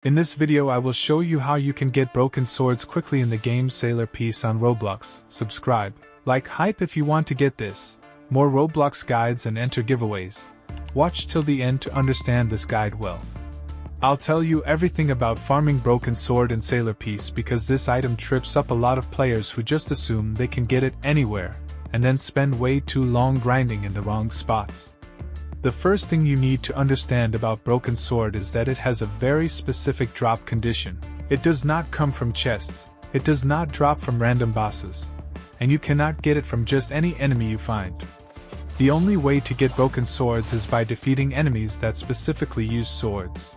In this video I will show you how you can get broken swords quickly in the game Sailor Peace on Roblox. Subscribe, like, hype if you want to get this, more Roblox guides and enter giveaways. Watch till the end to understand this guide well. I'll tell you everything about farming broken sword in Sailor Peace because this item trips up a lot of players who just assume they can get it anywhere, and then spend way too long grinding in the wrong spots. The first thing you need to understand about broken sword is that it has a very specific drop condition. It does not come from chests, it does not drop from random bosses, and you cannot get it from just any enemy you find. The only way to get broken swords is by defeating enemies that specifically use swords.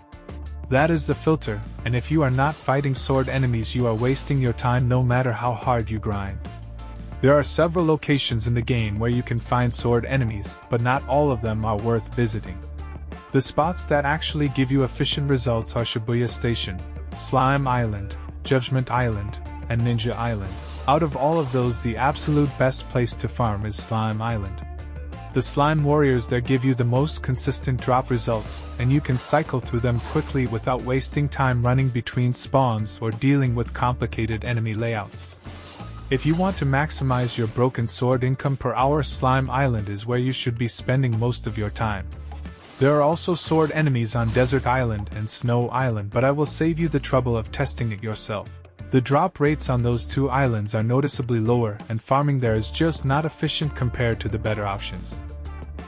That is the filter, and if you are not fighting sword enemies you are wasting your time no matter how hard you grind. There are several locations in the game where you can find sword enemies, but not all of them are worth visiting. The spots that actually give you efficient results are Shibuya Station, Slime Island, Judgment Island, and Ninja Island. Out of all of those, the absolute best place to farm is Slime Island. The slime warriors there give you the most consistent drop results, and you can cycle through them quickly without wasting time running between spawns or dealing with complicated enemy layouts. If you want to maximize your broken sword income per hour, Slime Island is where you should be spending most of your time. There are also sword enemies on Desert Island and Snow Island, but I will save you the trouble of testing it yourself. The drop rates on those two islands are noticeably lower, and farming there is just not efficient compared to the better options.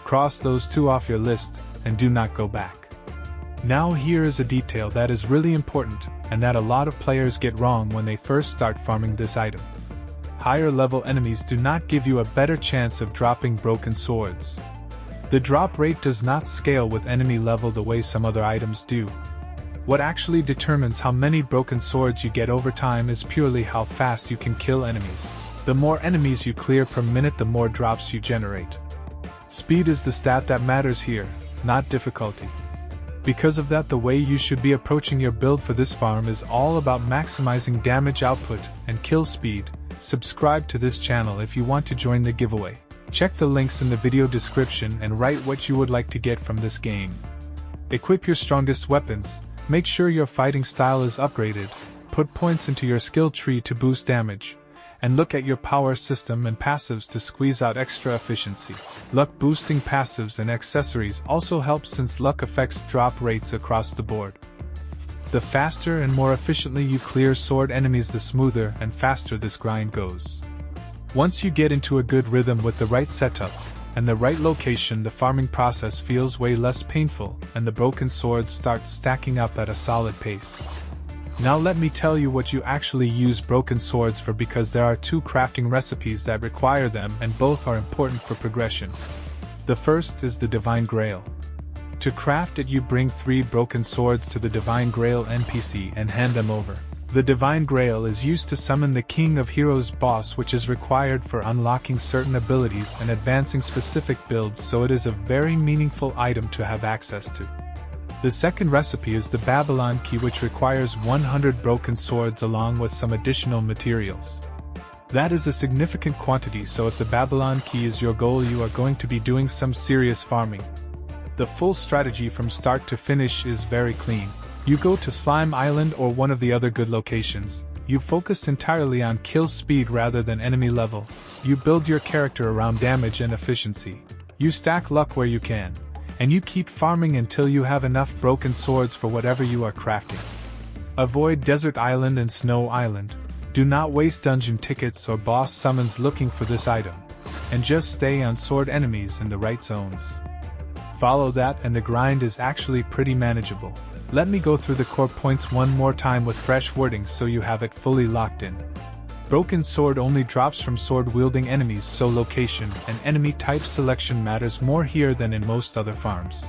Cross those two off your list, and do not go back. Now here is a detail that is really important, and that a lot of players get wrong when they first start farming this item. Higher level enemies do not give you a better chance of dropping broken swords. The drop rate does not scale with enemy level the way some other items do. What actually determines how many broken swords you get over time is purely how fast you can kill enemies. The more enemies you clear per minute, the more drops you generate. Speed is the stat that matters here, not difficulty. Because of that, the way you should be approaching your build for this farm is all about maximizing damage output and kill speed. Subscribe to this channel if you want to join the giveaway. Check the links in the video description and write what you would like to get from this game. Equip your strongest weapons. Make sure your fighting style is upgraded, put points into your skill tree to boost damage, and look at your power system and passives to squeeze out extra efficiency. Luck boosting passives and accessories also help since luck affects drop rates across the board. The faster and more efficiently you clear sword enemies, the smoother and faster this grind goes. Once you get into a good rhythm with the right setup and the right location, the farming process feels way less painful, and the broken swords start stacking up at a solid pace. Now let me tell you what you actually use broken swords for, because there are two crafting recipes that require them, and both are important for progression. The first is the Divine Grail. To craft it, you bring 3 broken swords to the Divine Grail NPC and hand them over. The Divine Grail is used to summon the King of Heroes boss, which is required for unlocking certain abilities and advancing specific builds, so it is a very meaningful item to have access to. The second recipe is the Babylon Key, which requires 100 broken swords along with some additional materials. That is a significant quantity, so if the Babylon Key is your goal, you are going to be doing some serious farming. The full strategy from start to finish is very clean. You go to Slime Island or one of the other good locations. You focus entirely on kill speed rather than enemy level. You build your character around damage and efficiency. You stack luck where you can. And you keep farming until you have enough broken swords for whatever you are crafting. Avoid Desert Island and Snow Island. Do not waste dungeon tickets or boss summons looking for this item. And just stay on sword enemies in the right zones. Follow that and the grind is actually pretty manageable. Let me go through the core points one more time with fresh wordings so you have it fully locked in. Broken sword only drops from sword-wielding enemies, so location and enemy type selection matters more here than in most other farms.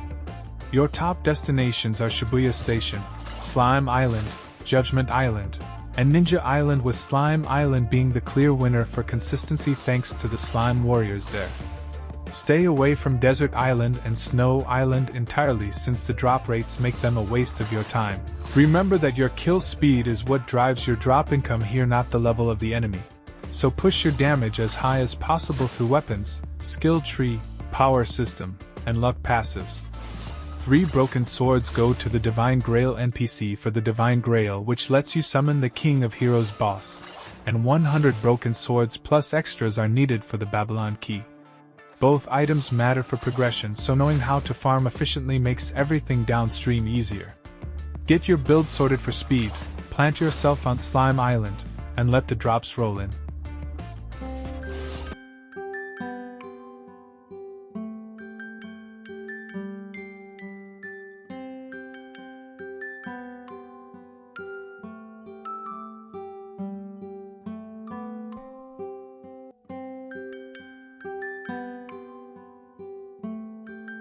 Your top destinations are Shibuya Station, Slime Island, Judgment Island, and Ninja Island, with Slime Island being the clear winner for consistency thanks to the slime warriors there. Stay away from Desert Island and Snow Island entirely, since the drop rates make them a waste of your time. Remember that your kill speed is what drives your drop income here, not the level of the enemy. So push your damage as high as possible through weapons, skill tree, power system, and luck passives. 3 broken swords go to the Divine Grail NPC for the Divine Grail, which lets you summon the King of Heroes boss, and 100 broken swords plus extras are needed for the Babylon Key. Both items matter for progression, so knowing how to farm efficiently makes everything downstream easier. Get your build sorted for speed, plant yourself on Slime Island, and let the drops roll in.